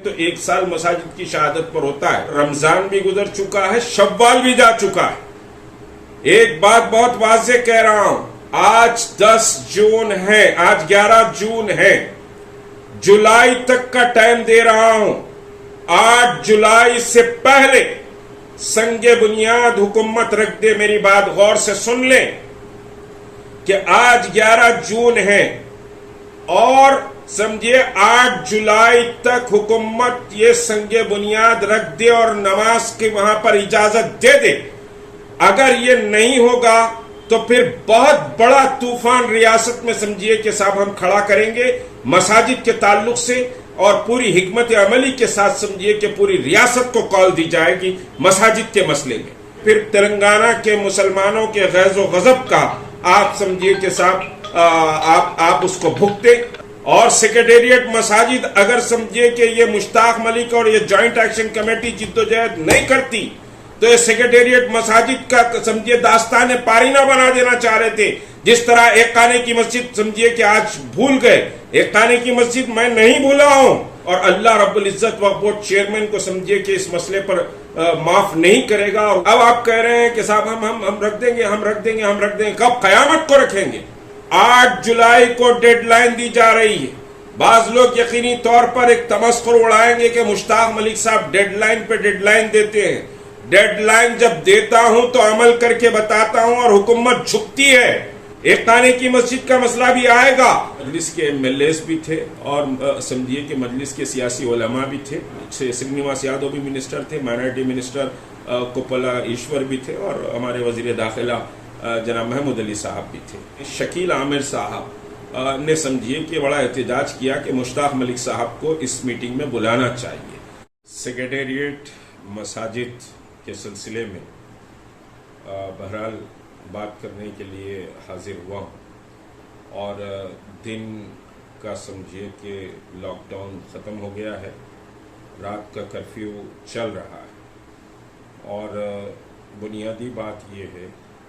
تو 1 سال مساجد کی شہادت پر ہوتا ہے. رمضان بھی گزر چکا ہے, شوال بھی جا چکا ہے. ایک بات بہت واضح کہہ رہا ہوں, آج 10 جون ہے, آج 11 جون ہے, جولائی تک کا ٹائم دے رہا ہوں. 8 جولائی سے پہلے سنگ بنیاد حکومت رکھ دے. میری بات غور سے سن لیں کہ آج 11 جون ہے اور سمجھے 8 جولائی تک حکومت یہ سنگ بنیاد رکھ دے اور نماز کی وہاں پر اجازت دے دے. اگر یہ نہیں ہوگا تو پھر بہت بڑا طوفان ریاست میں سمجھیے کہ صاحب ہم کھڑا کریں گے مساجد کے تعلق سے, اور پوری حکمت عملی کے ساتھ سمجھیے کہ پوری ریاست کو کال دی جائے گی مساجد کے مسئلے میں. پھر تلنگانہ کے مسلمانوں کے غیظ و غضب کا آپ سمجھیے کہ صاحب آپ اس کو بھگتے. اور سیکریٹریٹ مساجد اگر سمجھیے کہ یہ مشتاق ملک اور یہ جوائنٹ ایکشن کمیٹی جدوجہد نہیں کرتی تو یہ سیکریٹریٹ مساجد کا سمجھیے داستان پارینہ بنا دینا چاہ رہے تھے. جس طرح ایک خانے کی مسجد سمجھیے کہ آج بھول گئے, ایک خانے کی مسجد میں نہیں بھولا ہوں, اور اللہ رب العزت وقف بورڈ چیئرمین کو سمجھیے کہ اس مسئلے پر معاف نہیں کرے گا. اور اب آپ کہہ رہے ہیں کہ صاحب ہم رکھ دیں گے. کب قیامت کو رکھیں گے؟ 8 جولائی کو ڈیڈ لائن دی جا رہی ہے. بعض لوگ یقینی طور پر ایک تمسخر اڑائیں گے کہ مشتاق ملک صاحب ڈیڈ لائن پہ ڈیڈ لائن دیتے ہیں. ڈیڈ لائن جب دیتا ہوں تو عمل کر کے بتاتا ہوں, اور حکومت جھکتی ہے. ایک خانے کی مسجد کا مسئلہ بھی آئے گا. مجلس کے MLAs بھی تھے اور سمجھیے کہ مجلس کے سیاسی علماء بھی تھے. سرینواس یادو بھی منسٹر تھے, مائنارٹی منسٹر کوپلا ایشور بھی تھے, اور ہمارے وزیر داخلہ جناب محمود علی صاحب بھی تھے. شکیل عامر صاحب نے سمجھیے کہ بڑا احتجاج کیا کہ مشتاق ملک صاحب کو اس میٹنگ میں بلانا چاہیے. سیکریٹریٹ مساجد کے سلسلے میں بہرحال بات کرنے کے لیے حاضر ہوا ہوں, اور دن کا سمجھیے کہ لاک ڈاؤن ختم ہو گیا ہے, رات کا کرفیو چل رہا ہے, اور بنیادی بات یہ ہے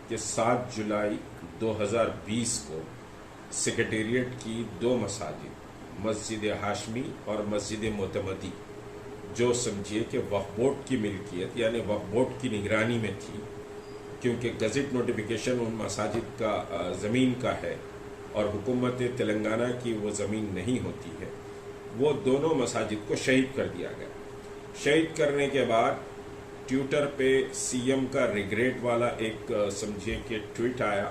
کہ 7 جولائی 2020 کو سیکریٹریٹ کی 2 مساجد, مسجد ہاشمی اور مسجد معتمدی, جو سمجھیے کہ وقف بورڈ کی ملکیت یعنی وقف بورڈ کی نگرانی میں تھی, کیونکہ گزٹ نوٹیفیکیشن ان مساجد کا زمین کا ہے اور حکومت تلنگانہ کی وہ زمین نہیں ہوتی ہے, وہ دونوں مساجد کو شہید کر دیا گیا. شہید کرنے کے بعد ٹویٹر پہ CM کا ریگریٹ والا ایک سمجھیے کہ ٹویٹ آیا.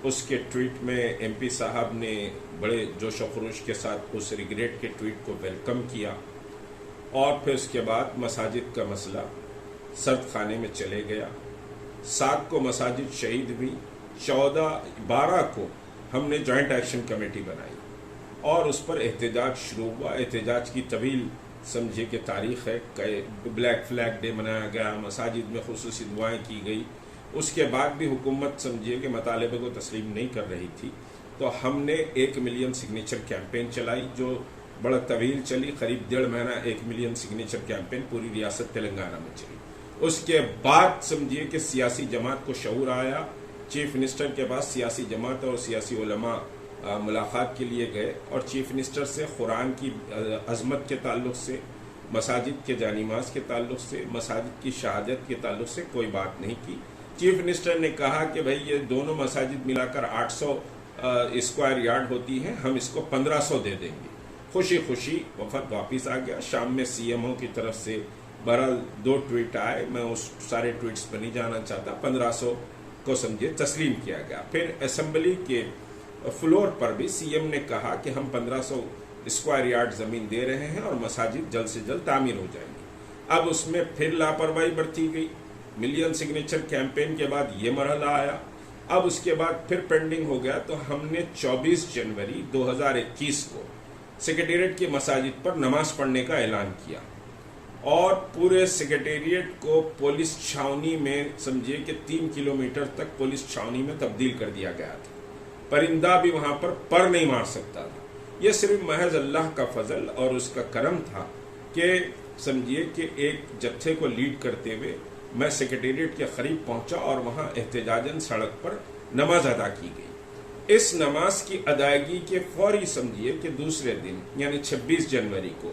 اس کے ٹویٹ میں MP صاحب نے بڑے جوش و خروش کے ساتھ اس ریگریٹ کے ٹویٹ کو ویلکم کیا, اور پھر اس کے بعد مساجد کا مسئلہ سرد خانے میں چلے گیا. 7 کو مساجد شہید ہوئی, 12 کو ہم نے جوائنٹ ایکشن کمیٹی بنائی اور اس پر احتجاج شروع ہوا. احتجاج کی طویل سمجھے کہ تاریخ ہے. بلیک فلیگ ڈے منایا گیا, مساجد میں خصوصی دعائیں کی گئی. اس کے بعد بھی حکومت سمجھیے کہ مطالبے کو تسلیم نہیں کر رہی تھی, تو ہم نے 1 ملین سگنیچر کیمپین چلائی, جو بڑا طویل چلی, قریب 1.5 مہینہ 1 ملین سگنیچر کیمپین پوری ریاست تلنگانہ میں چلی. اس کے بعد سمجھیے کہ سیاسی جماعت کو شعور آیا. چیف منسٹر کے پاس سیاسی جماعت اور سیاسی علماء ملاقات کے لیے گئے, اور چیف منسٹر سے قرآن کی عظمت کے تعلق سے, مساجد کے جانماز کے تعلق سے, مساجد کی شہادت کے تعلق سے کوئی بات نہیں کی. چیف منسٹر نے کہا کہ بھئی یہ دونوں مساجد ملا کر 800 اسکوائر یارڈ ہوتی ہیں, ہم اس کو 1500 دے دیں گے. خوشی خوشی وفد واپس آ گیا. شام میں CMO کی طرف سے بہرحال 2 ٹویٹ آئے, میں اس سارے ٹویٹس پر نہیں جانا چاہتا. 1500 کو سمجھے تسلیم کیا گیا. پھر اسمبلی کے فلور پر بھی CM نے کہا کہ ہم 1500 اسکوائر یارڈ زمین دے رہے ہیں اور مساجد جلد سے جلد تعمیر ہو جائیں گی. اب اس میں پھر لاپرواہی برتی گئی. ملین سگنیچر کیمپین کے بعد یہ مرحلہ آیا. اب اس کے بعد پھر پینڈنگ ہو گیا, تو ہم نے 24 جنوری 2021 کو سیکریٹریٹ کی مساجد پر نماز پڑھنے کا اعلان کیا, اور پورے سیکریٹریٹ کو پولیس چھاونی میں سمجھیے کہ 3 کلومیٹر تک پولیس چھاونی میں تبدیل کر دیا گیا تھا. پرندہ بھی وہاں پر پر نہیں مار سکتا تھا. یہ صرف محض اللہ کا فضل اور اس کا کرم تھا کہ سمجھیے کہ ایک جتھے کو لیڈ کرتے ہوئے میں سیکریٹریٹ کے قریب پہنچا, اور وہاں احتجاجاً سڑک پر نماز ادا کی گئی. اس نماز کی ادائیگی کے فوری سمجھیے کہ دوسرے دن یعنی 26 جنوری کو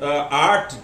8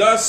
10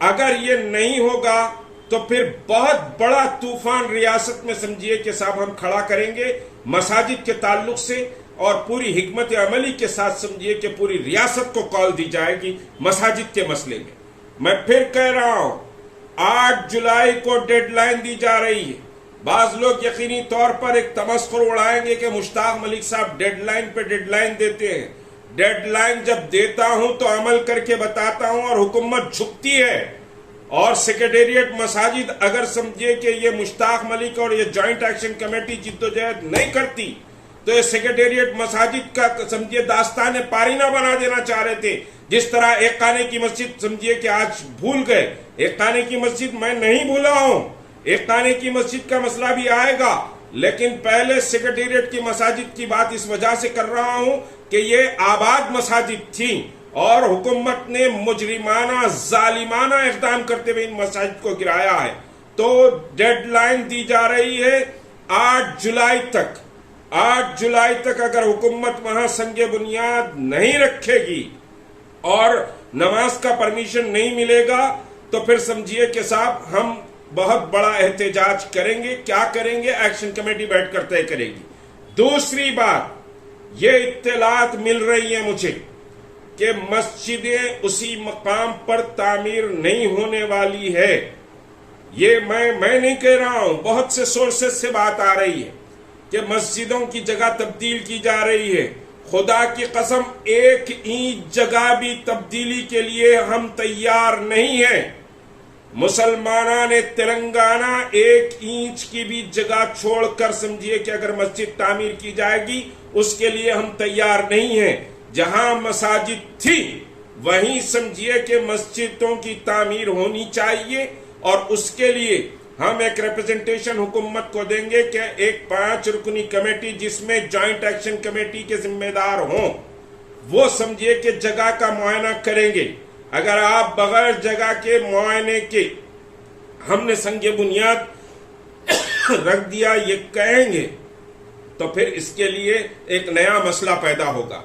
اگر یہ نہیں ہوگا تو پھر بہت بڑا طوفان ریاست میں سمجھیے کہ صاحب ہم کھڑا کریں گے مساجد کے تعلق سے، اور پوری حکمت عملی کے ساتھ سمجھیے کہ پوری ریاست کو کال دی جائے گی مساجد کے مسئلے میں۔ میں پھر کہہ رہا ہوں 8 جولائی کو ڈیڈ لائن دی جا رہی ہے۔ بعض لوگ یقینی طور پر ایک تمسخر اڑائیں گے کہ مشتاق ملک صاحب ڈیڈ لائن پہ ڈیڈ لائن دیتے ہیں۔ ڈیڈ لائن جب دیتا ہوں تو عمل کر کے بتاتا ہوں، اور حکومت جھکتی ہے، اور سیکریٹریٹ مساجد اگر سمجھے کہ یہ مشتاق ملک اور یہ جوائنٹ ایکشن کمیٹی جدوجہد نہیں کرتی تو یہ سیکریٹریٹ مساجد کا سمجھے داستان پارینہ بنا دینا چاہ رہے تھے۔ جس طرح ایک خانے کی مسجد سمجھیے کہ آج بھول گئے، ایک خانے کی مسجد میں نہیں بھولا ہوں، ایک خانے کی مسجد کا مسئلہ بھی آئے گا، لیکن پہلے سیکریٹریٹ کی مساجد کی بات اس وجہ سے کر رہا ہوں کہ یہ آباد مساجد تھی، اور حکومت نے مجرمانہ ظالمانہ اقدام کرتے ہوئے ان مساجد کو گرایا ہے۔ تو ڈیڈ لائن دی جا رہی ہے 8 جولائی تک۔ 8 جولائی تک اگر حکومت وہاں سنگ بنیاد نہیں رکھے گی اور نماز کا پرمیشن نہیں ملے گا تو پھر سمجھیے کہ صاحب ہم بہت بڑا احتجاج کریں گے۔ کیا کریں گے؟ ایکشن کمیٹی بیٹھ کر طے کرے گی۔ دوسری بات، یہ اطلاعات مل رہی ہیں مجھے کہ مسجدیں اسی مقام پر تعمیر نہیں ہونے والی ہے۔ یہ میں نہیں کہہ رہا ہوں، بہت سے سورسز سے بات آ رہی ہے کہ مسجدوں کی جگہ تبدیل کی جا رہی ہے۔ خدا کی قسم، ایک اینچ جگہ بھی تبدیلی کے لیے ہم تیار نہیں ہیں۔ مسلمانان تلنگانہ ایک اینچ کی بھی جگہ چھوڑ کر سمجھیے کہ اگر مسجد تعمیر کی جائے گی اس کے لیے ہم تیار نہیں ہیں۔ جہاں مساجد تھی وہیں سمجھیے کہ مسجدوں کی تعمیر ہونی چاہیے، اور اس کے لیے ہم ایک ریپرزنٹیشن حکومت کو دیں گے کہ ایک 5 رکنی کمیٹی جس میں جوائنٹ ایکشن کمیٹی کے ذمہ دار ہوں، وہ سمجھیے کہ جگہ کا معائنہ کریں گے۔ اگر آپ بغیر جگہ کے معائنے کے ہم نے سنگ بنیاد رکھ دیا یہ کہیں گے تو پھر اس کے لیے ایک نیا مسئلہ پیدا ہوگا۔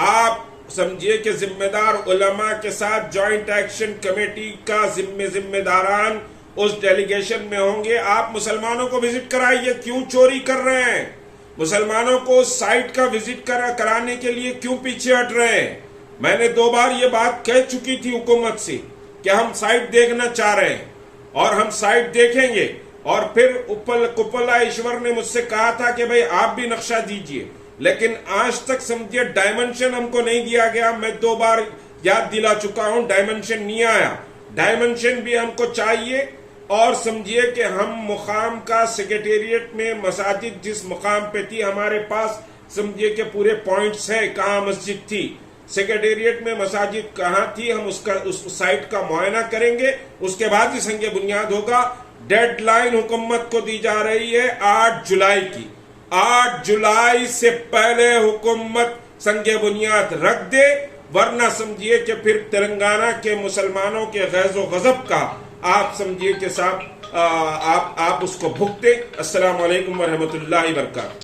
آپ سمجھیے کہ ذمہ دار علماء کے ساتھ جوائنٹ ایکشن کمیٹی کا ذمہ داران اس ڈیلیگیشن میں ہوں گے۔ آپ مسلمانوں کو وزٹ کرائیے، کیوں چوری کر رہے ہیں؟ مسلمانوں کو سائٹ کا وزٹ کرانے کے لیے کیوں پیچھے ہٹ رہے ہیں؟ میں نے 2 بار یہ بات کہہ چکی تھی حکومت سے کہ ہم سائٹ دیکھنا چاہ رہے ہیں، اور ہم سائٹ دیکھیں گے۔ اور پھر کپلا ایشور نے مجھ سے کہا تھا کہ بھئی آپ بھی نقشہ دیجئے، لیکن آج تک سمجھے ڈائمنشن ہم کو نہیں دیا گیا۔ میں 2 بار یاد دلا چکا ہوں، ڈائمنشن نہیں آیا۔ ڈائمنشن بھی ہم کو چاہیے، اور سمجھیے کہ ہم مقام کا سیکریٹریٹ میں مساجد جس مقام پہ تھی ہمارے پاس سمجھیے کہ پورے پوائنٹس ہیں کہاں مسجد تھی، سیکریٹریٹ میں مساجد کہاں تھی، ہم اس سائٹ کا معائنہ کریں گے، اس کے بعد ہی سنگ بنیاد ہوگا۔ ڈیڈ لائن حکومت کو دی جا رہی ہے 8 جولائی کی۔ 8 جولائی سے پہلے حکومت سنگ بنیاد رکھ دے، ورنہ سمجھیے کہ پھر تلنگانہ کے مسلمانوں کے غیظ و غضب کا آپ سمجھیے کہ صاحب آپ اس کو بھگتے۔ السلام علیکم ورحمۃ اللہ وبرکاتہ۔